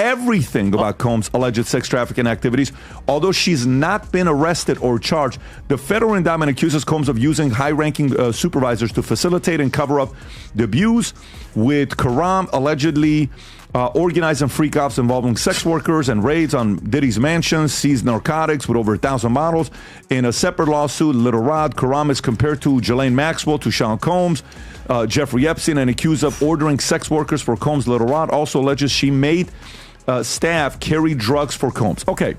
everything about Combs' alleged sex trafficking activities. Although she's not been arrested or charged, the federal indictment accuses Combs of using high-ranking supervisors to facilitate and cover up the abuse, with Karam allegedly organizing freak-offs involving sex workers and raids on Diddy's mansions, seized narcotics with over 1,000 bottles. In a separate lawsuit, Little Rod, Karam is compared to Ghislaine Maxwell, to Sean Combs, Jeffrey Epstein, and accused of ordering sex workers for Combs. Little Rod also alleges she made staff carry drugs for Combs. Okay.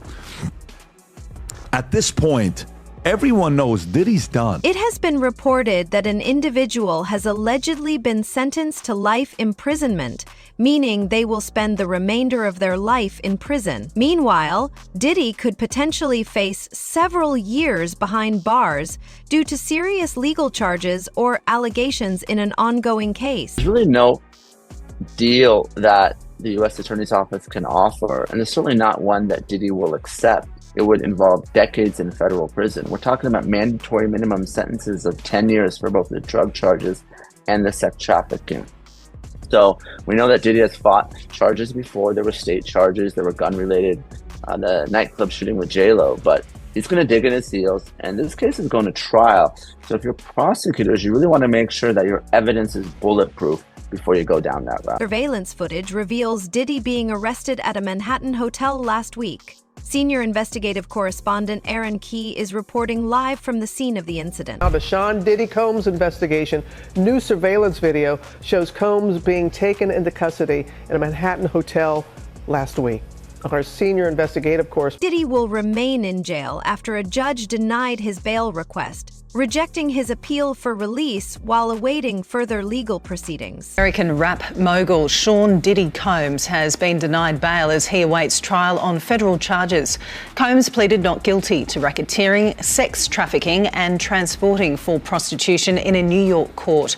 At this point, everyone knows Diddy's done. It has been reported that an individual has allegedly been sentenced to life imprisonment, meaning they will spend the remainder of their life in prison. Meanwhile, Diddy could potentially face several years behind bars due to serious legal charges or allegations in an ongoing case. There's really no deal that the U.S. Attorney's Office can offer, and it's certainly not one that Diddy will accept. It would involve decades in federal prison. We're talking about mandatory minimum sentences of 10 years for both the drug charges and the sex trafficking. So we know that Diddy has fought charges before. There were state charges, there were gun-related, the nightclub shooting with J-Lo, but he's going to dig in his heels, and this case is going to trial. So if you're prosecutors, you really want to make sure that your evidence is bulletproof before you go down that route. Surveillance footage reveals Diddy being arrested at a Manhattan hotel last week. Senior investigative correspondent Aaron Key is reporting live from the scene of the incident. Now, the Sean Diddy Combs investigation. New surveillance video shows Combs being taken into custody in a Manhattan hotel last week. Our senior investigative correspondent. Diddy will remain in jail after a judge denied his bail request, rejecting his appeal for release while awaiting further legal proceedings. American rap mogul Sean Diddy Combs has been denied bail as he awaits trial on federal charges. Combs pleaded not guilty to racketeering, sex trafficking and transporting for prostitution in a New York court.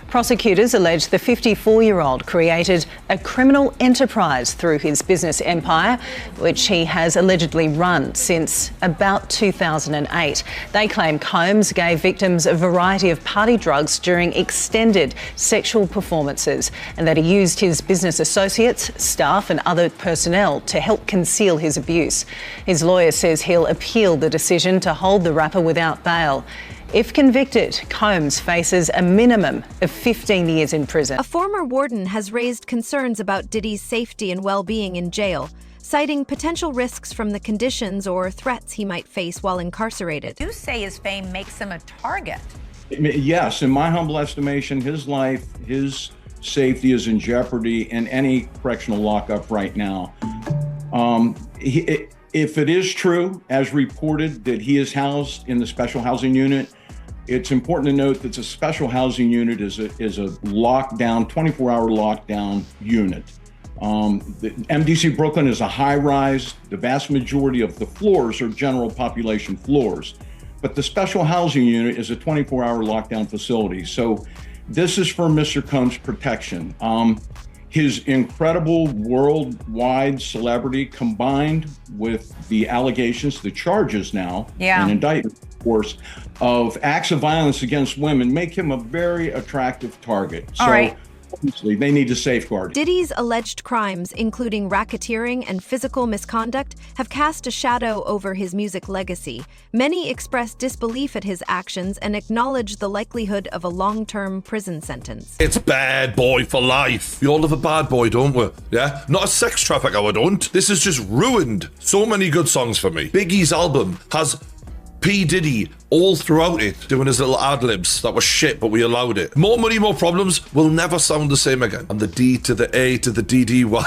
Prosecutors allege the 54-year-old created a criminal enterprise through his business empire, which he has allegedly run since about 2008. They claim Combs gave victims a variety of party drugs during extended sexual performances, and that he used his business associates, staff and other personnel to help conceal his abuse. His lawyer says he'll appeal the decision to hold the rapper without bail. If convicted, Combs faces a minimum of 15 years in prison. A former warden has raised concerns about Diddy's safety and well-being in jail, citing potential risks from the conditions or threats he might face while incarcerated. You say his fame makes him a target. Yes, in my humble estimation, his life, his safety is in jeopardy in any correctional lockup right now. If it is true, as reported, that he is housed in the special housing unit, it's important to note that the special housing unit is a lockdown, 24-hour lockdown unit. The MDC Brooklyn is a high-rise. The vast majority of the floors are general population floors. But the special housing unit is a 24-hour lockdown facility. So this is for Mr. Combs' protection. His incredible worldwide celebrity combined with the allegations, the charges now, and indictment, of course, of acts of violence against women make him a very attractive target. All right. Obviously, they need to safeguard him. Diddy's alleged crimes, including racketeering and physical misconduct, have cast a shadow over his music legacy. Many express disbelief at his actions and acknowledge the likelihood of a long-term prison sentence. It's bad boy for life. We all love a bad boy, don't we? Yeah? Not a sex trafficker, we don't. This has just ruined so many good songs for me. Biggie's album has P. Diddy all throughout it, doing his little ad-libs that was shit, but we allowed it. More money, more problems will never sound the same again. And the D to the A to the DDY.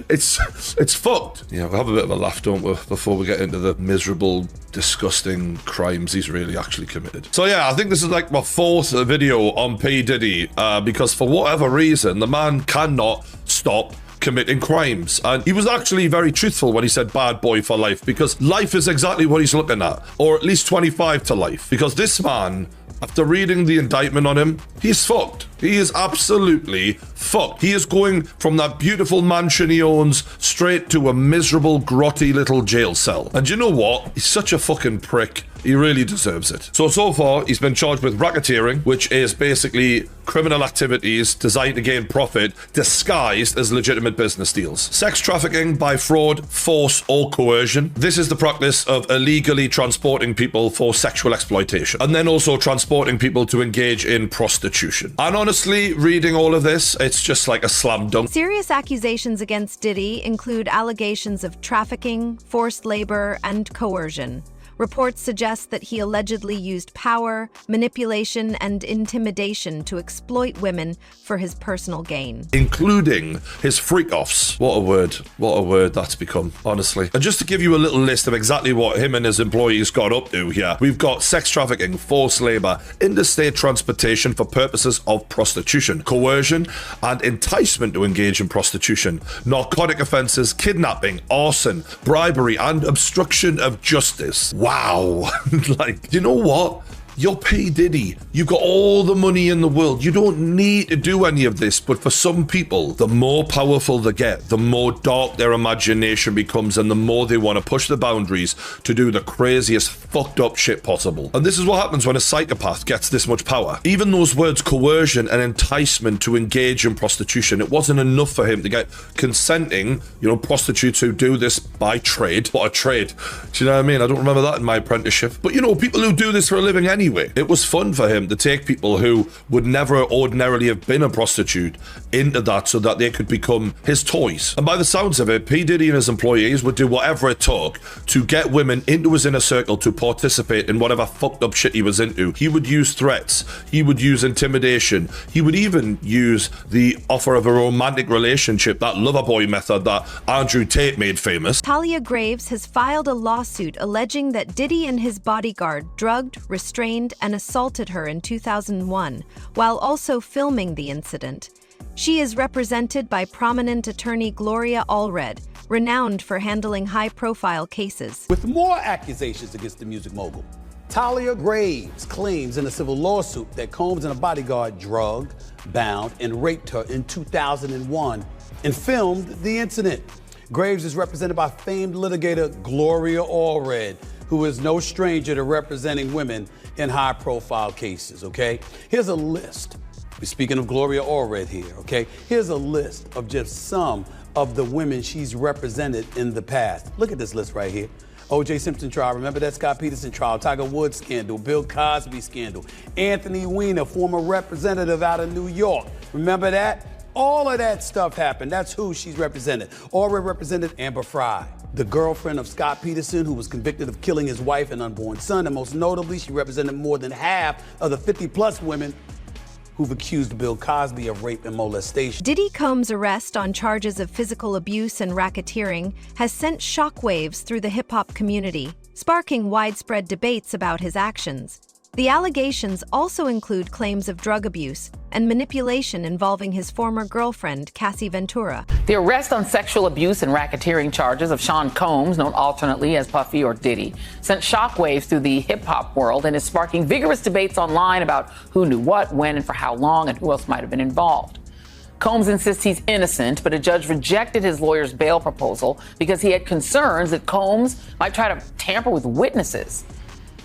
It's fucked. Yeah, we'll have a bit of a laugh, don't we, before we get into the miserable, disgusting crimes he's really actually committed. So yeah, I think this is like my fourth video on P. Diddy, because for whatever reason, the man cannot stop committing crimes. And he was actually very truthful when he said bad boy for life, because life is exactly what he's looking at, or at least 25 to life. Because this man, after reading the indictment on him, he's fucked. He is absolutely fucked. He is going from that beautiful mansion he owns straight to a miserable, grotty little jail cell. And you know what? He's such a fucking prick. He really deserves it. So far, he's been charged with racketeering, which is basically criminal activities designed to gain profit disguised as legitimate business deals. Sex trafficking by fraud, force, or coercion. This is the practice of illegally transporting people for sexual exploitation. And then also transporting people to engage in prostitution. And honestly, reading all of this, it's just like a slam dunk. Serious accusations against Diddy include allegations of trafficking, forced labor, and coercion. Reports suggest that he allegedly used power, manipulation, and intimidation to exploit women for his personal gain. Including his freak-offs. What a word that's become, honestly. And just to give you a little list of exactly what him and his employees got up to here, we've got sex trafficking, forced labor, interstate transportation for purposes of prostitution, coercion, and enticement to engage in prostitution, narcotic offenses, kidnapping, arson, bribery, and obstruction of justice. Wow. Like, you know what? You're P. Diddy. You've got all the money in the world. You don't need to do any of this. But for some people, the more powerful they get, the more dark their imagination becomes, and the more they want to push the boundaries to do the craziest fucked up shit possible. And this is what happens when a psychopath gets this much power. Even those words coercion and enticement to engage in prostitution, it wasn't enough for him to get consenting, prostitutes who do this by trade. What a trade. Do you know what I mean? I don't remember that in my apprenticeship. But people who do this for a living anyway. It was fun for him to take people who would never ordinarily have been a prostitute into that so that they could become his toys. And by the sounds of it, P. Diddy and his employees would do whatever it took to get women into his inner circle to participate in whatever fucked up shit he was into. He would use threats. He would use intimidation. He would even use the offer of a romantic relationship, that lover boy method that Andrew Tate made famous. Talia Graves has filed a lawsuit alleging that Diddy and his bodyguard drugged, restrained, and assaulted her in 2001, while also filming the incident. She is represented by prominent attorney Gloria Allred, renowned for handling high-profile cases. With more accusations against the music mogul, Talia Graves claims in a civil lawsuit that Combs and a bodyguard drugged, bound, and raped her in 2001 and filmed the incident. Graves is represented by famed litigator Gloria Allred, who is no stranger to representing women in high-profile cases, okay? Here's a list. We're speaking of Gloria Allred here, okay? Here's a list of just some of the women she's represented in the past. Look at this list right here. O.J. Simpson trial, remember that Scott Peterson trial, Tiger Woods scandal, Bill Cosby scandal, Anthony Weiner, former representative out of New York. Remember that? All of that stuff happened. That's who she's represented. Allred represented Amber Frey, the girlfriend of Scott Peterson, who was convicted of killing his wife and unborn son. And most notably, she represented more than half of the 50-plus women who've accused Bill Cosby of rape and molestation. Diddy Combs' arrest on charges of physical abuse and racketeering has sent shockwaves through the hip-hop community, sparking widespread debates about his actions. The allegations also include claims of drug abuse and manipulation involving his former girlfriend, Cassie Ventura. The arrest on sexual abuse and racketeering charges of Sean Combs, known alternately as Puffy or Diddy, sent shockwaves through the hip-hop world and is sparking vigorous debates online about who knew what, when, and for how long, and who else might have been involved. Combs insists he's innocent, but a judge rejected his lawyer's bail proposal because he had concerns that Combs might try to tamper with witnesses.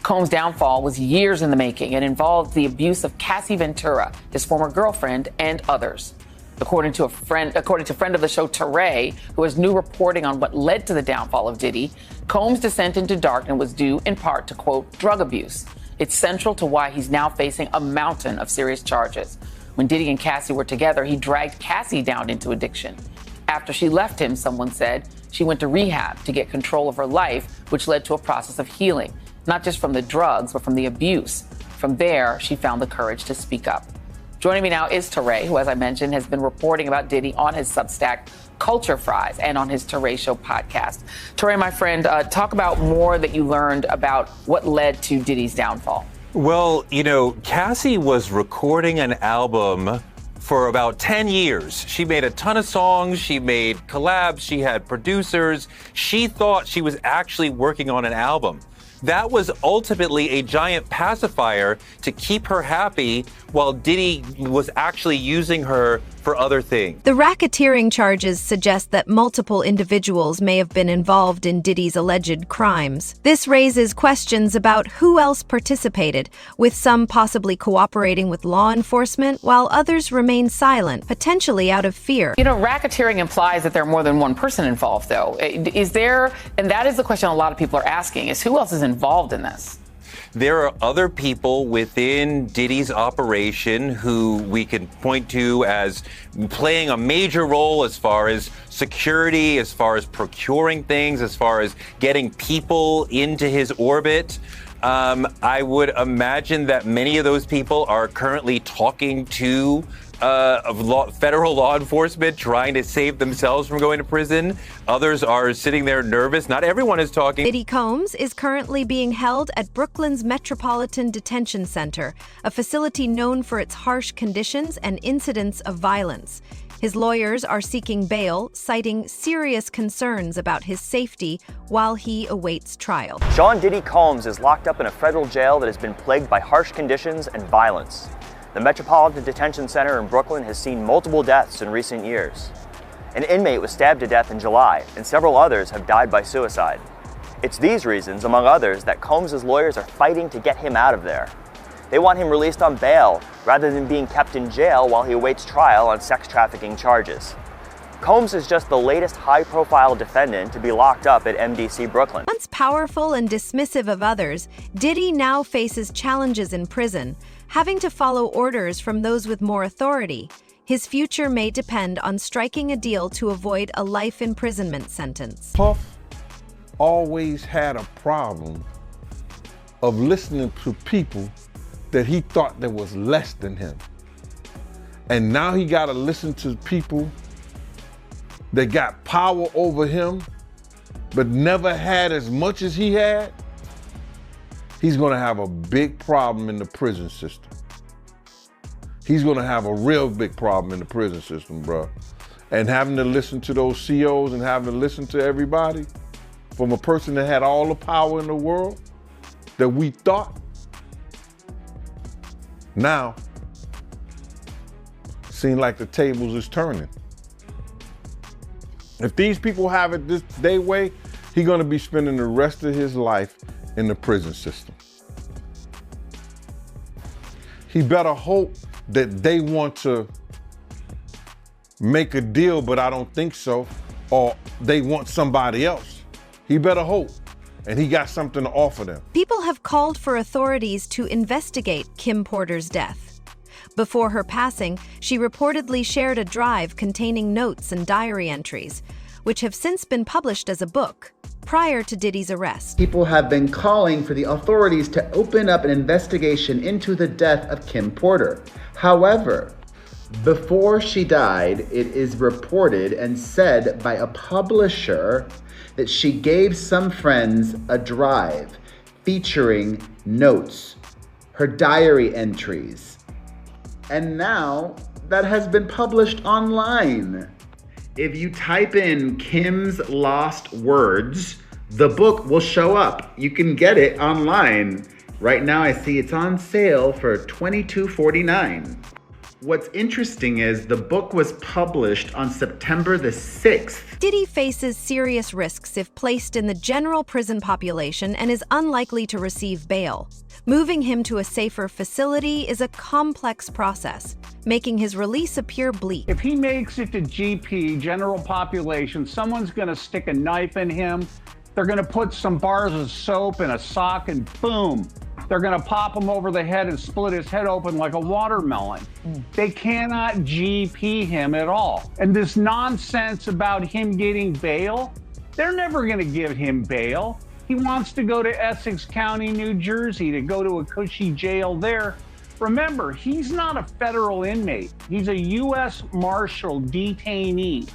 Combs' downfall was years in the making and involved the abuse of Cassie Ventura, his former girlfriend, and others. According to friend of the show Teray, who has new reporting on what led to the downfall of Diddy, Combs' descent into darkness was due in part to, quote, drug abuse. It's central to why he's now facing a mountain of serious charges. When Diddy and Cassie were together, he dragged Cassie down into addiction. After she left him, someone said, she went to rehab to get control of her life, which led to a process of healing. Not just from the drugs, but from the abuse. From there, she found the courage to speak up. Joining me now is Teray, who, as I mentioned, has been reporting about Diddy on his Substack, Culture Fries, and on his Teray Show podcast. Teray, my friend, talk about more that you learned about what led to Diddy's downfall. Well, Cassie was recording an album for about 10 years. She made a ton of songs, she made collabs, she had producers. She thought she was actually working on an album. that was ultimately a giant pacifier to keep her happy while Diddy was actually using her for other things. The racketeering charges suggest that multiple individuals may have been involved in Diddy's alleged crimes. This raises questions about who else participated, with some possibly cooperating with law enforcement while others remain silent, potentially out of fear. You know, racketeering implies that there are more than one person involved, though. Is there, and that is the question a lot of people are asking, is who else is involved in this? There are other people within Diddy's operation who we can point to as playing a major role as far as security, as far as procuring things, as far as getting people into his orbit. I would imagine that many of those people are currently talking to federal law enforcement, trying to save themselves from going to prison. Others are sitting there nervous. Not everyone is talking. Diddy Combs is currently being held at Brooklyn's Metropolitan Detention Center, a facility known for its harsh conditions and incidents of violence. His lawyers are seeking bail, citing serious concerns about his safety while he awaits trial. Sean Diddy Combs is locked up in a federal jail that has been plagued by harsh conditions and violence. The Metropolitan Detention Center in Brooklyn has seen multiple deaths in recent years. An inmate was stabbed to death in July, and several others have died by suicide. It's these reasons, among others, that Combs' lawyers are fighting to get him out of there. They want him released on bail rather than being kept in jail while he awaits trial on sex trafficking charges. Combs is just the latest high-profile defendant to be locked up at MDC Brooklyn. Once powerful and dismissive of others, Diddy now faces challenges in prison, having to follow orders from those with more authority. His future may depend on striking a deal to avoid a life imprisonment sentence. Puff always had a problem of listening to people that he thought that was less than him. And now he got to listen to people that got power over him, but never had as much as he had. He's gonna have a big problem in the prison system. He's gonna have a real big problem in the prison system, bro. And having to listen to those COs and having to listen to everybody from a person that had all the power in the world that we thought, now seem like the tables is turning. If these people have it this their way, he's gonna be spending the rest of his life in the prison system. He better hope that they want to make a deal, but I don't think so, or they want somebody else. He better hope, and he got something to offer them. People have called for authorities to investigate Kim Porter's death. Before her passing, she reportedly shared a drive containing notes and diary entries, which have since been published as a book, prior to Diddy's arrest. People have been calling for the authorities to open up an investigation into the death of Kim Porter. However, before she died, it is reported and said by a publisher that she gave some friends a drive featuring notes, her diary entries. And now that has been published online. If you type in Kim's Lost Words, the book will show up. You can get it online. Right now I see it's on sale for $22.49. What's interesting is the book was published on September the 6th. Diddy faces serious risks if placed in the general prison population and is unlikely to receive bail. Moving him to a safer facility is a complex process, making his release appear bleak. If he makes it to GP, general population, someone's going to stick a knife in him. They're going to put some bars of soap in a sock and boom, they're going to pop him over the head and split his head open like a watermelon. They cannot GP him at all. And this nonsense about him getting bail, they're never going to give him bail. He wants to go to Essex County, New Jersey, to go to a cushy jail there. Remember, he's not a federal inmate. He's a U.S. Marshal detainee.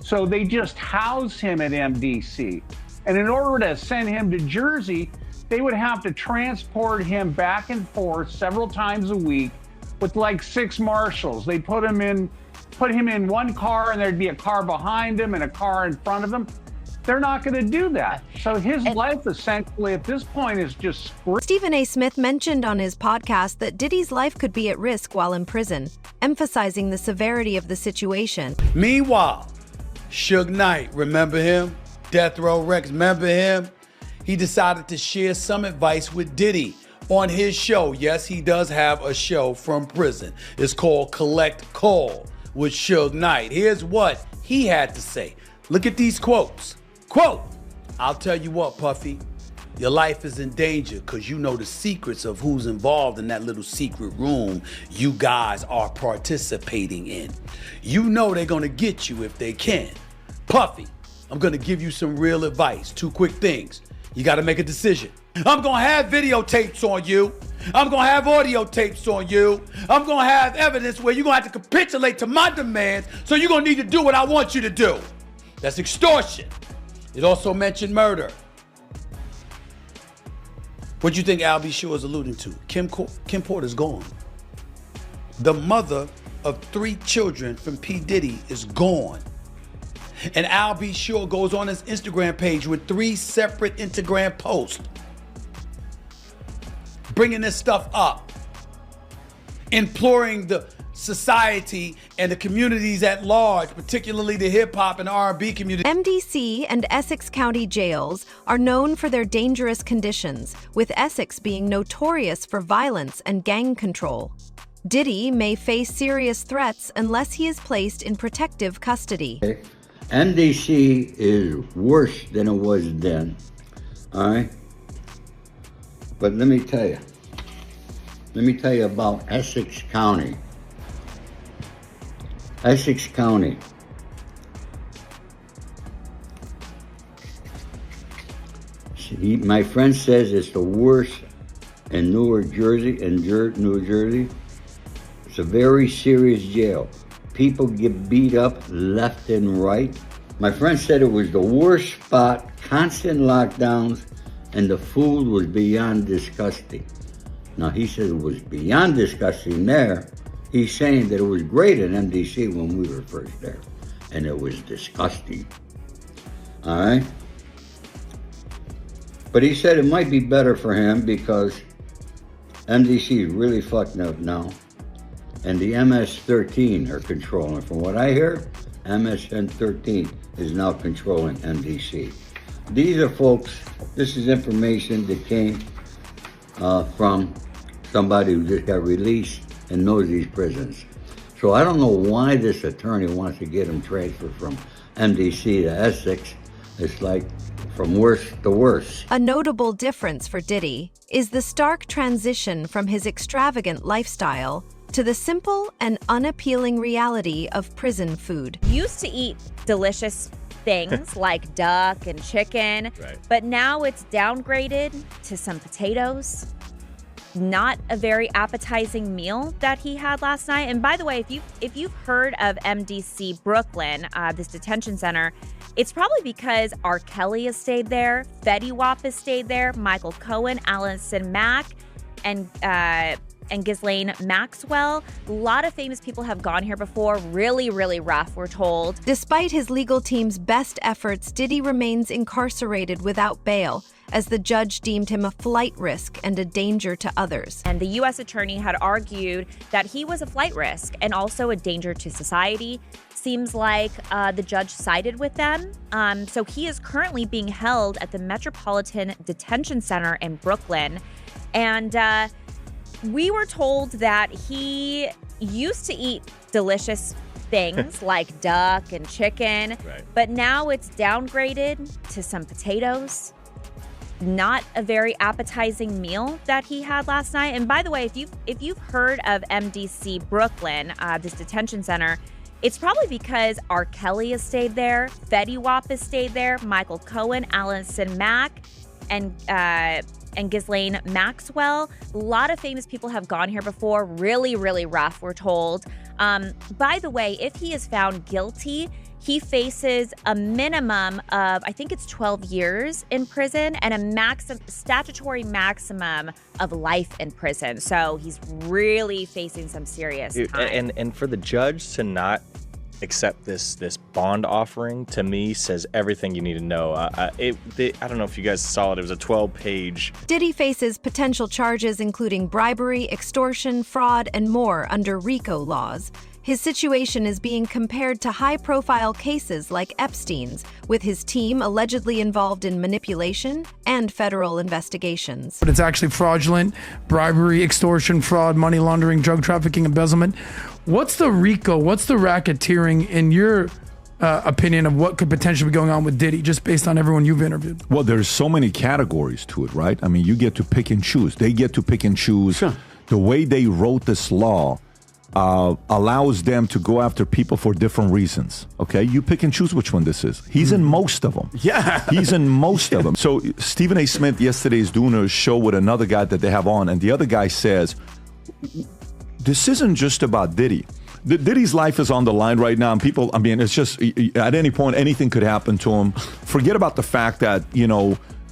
So they just house him at MDC. And in order to send him to Jersey, they would have to transport him back and forth several times a week with like 6 marshals. They put him in one car and there'd be a car behind him and a car in front of him. They're not going to do that. So his life essentially at this point is just screwed. Stephen A. Smith mentioned on his podcast that Diddy's life could be at risk while in prison, emphasizing the severity of the situation. Meanwhile, Suge Knight, remember him? Death Row Rex, remember him? He decided to share some advice with Diddy on his show. Yes, he does have a show from prison. It's called Collect Call with Suge Knight. Here's what he had to say. Look at these quotes. Quote, "I'll tell you what, Puffy, your life is in danger because you know the secrets of who's involved in that little secret room you guys are participating in. You know they're going to get you if they can. Puffy, I'm going to give you some real advice. 2 quick things. You got to make a decision. I'm going to have videotapes on you. I'm going to have audio tapes on you. I'm going to have evidence where you're going to have to capitulate to my demands, so you're going to need to do what I want you to do. That's extortion." It also mentioned murder. What do you think Al B. Sure is alluding to? Kim Porter's gone. The mother of 3 children from P. Diddy is gone. And Al B. Sure goes on his Instagram page with 3 separate Instagram posts bringing this stuff up, imploring the society and the communities at large, particularly the hip-hop and R&B community. MDC and Essex County jails are known for their dangerous conditions, with Essex being notorious for violence and gang control. Diddy may face serious threats unless he is placed in protective custody. MDC is worse than it was then, all right? But let me tell you about Essex County. Essex County. My friend says it's the worst in New Jersey. It's a very serious jail. People get beat up left and right. My friend said it was the worst spot, constant lockdowns, and the food was beyond disgusting. Now, he said it was beyond disgusting there. He's saying that it was great in MDC when we were first there, and it was disgusting. All right? But he said it might be better for him because MDC is really fucked up now, and the MS-13 are controlling. From what I hear, MS-13 is now controlling MDC. These are folks, this is information that came from somebody who just got released and knows these prisons. So I don't know why this attorney wants to get him transferred from MDC to Essex. It's like from worse to worse. A notable difference for Diddy is the stark transition from his extravagant lifestyle to the simple and unappealing reality of prison food. Used to eat delicious things like duck and chicken, but now it's downgraded to some potatoes. Not a very appetizing meal that he had last night. And by the way, if you've heard of MDC Brooklyn, this detention center, it's probably because R. Kelly has stayed there, Fetty Wap has stayed there, Michael Cohen, Allison Mack, and Ghislaine Maxwell. A lot of famous people have gone here before. Really, really rough, we're told. Despite his legal team's best efforts, Diddy remains incarcerated without bail, as the judge deemed him a flight risk and a danger to others. And the U.S. attorney had argued that he was a flight risk and also a danger to society. Seems like the judge sided with them. So he is currently being held at the Metropolitan Detention Center in Brooklyn. And we were told that he used to eat delicious things like duck and chicken, but now it's downgraded to some potatoes. Not a very appetizing meal that he had last night. And by the way, if you've heard of MDC Brooklyn, this detention center, it's probably because R. Kelly has stayed there, Fetty Wap has stayed there, Michael Cohen, Allison Mack, and Ghislaine Maxwell. A lot of famous people have gone here before. Really, really rough, we're told. By the way, if he is found guilty, he faces a minimum of, I think it's 12 years in prison and a statutory maximum of life in prison. So he's really facing some serious time. And for the judge to not accept this bond offering, to me, says everything you need to know. I don't know if you guys saw it. It was a 12-page. Diddy faces potential charges including bribery, extortion, fraud, and more under RICO laws. His situation is being compared to high-profile cases like Epstein's, with his team allegedly involved in manipulation and federal investigations. But it's actually fraudulent, bribery, extortion, fraud, money laundering, drug trafficking, embezzlement. What's the RICO, what's the racketeering in your opinion of what could potentially be going on with Diddy, just based on everyone you've interviewed? Well, there's so many categories to it, right? I mean, you get to pick and choose. They get to pick and choose. Sure. The way they wrote this law allows them to go after people for different reasons. Okay, you pick and choose which one this is. He's in most of them. Yeah. He's in most of them. So Stephen A. Smith yesterday is doing a show with another guy that they have on, and the other guy says, this isn't just about Diddy. Diddy's life is on the line right now, and people, I mean, it's just, at any point, anything could happen to him. Forget about the fact that,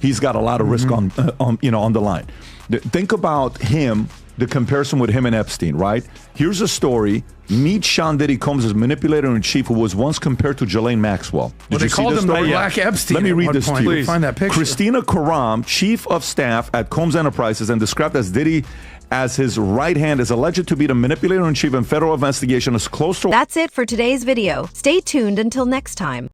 he's got a lot of risk on the line. Think about him, the comparison with him and Epstein, right? Here's a story. Meet Sean Diddy Combs' manipulator-in-chief, who was once compared to Ghislaine Maxwell. Well, they called him the Black Epstein. Let me read this to you. Find that picture. Christina Karam, chief of staff at Combs Enterprises, and described as Diddy as his right hand, is alleged to be the manipulator-in-chief in federal investigation as close to... That's it for today's video. Stay tuned until next time.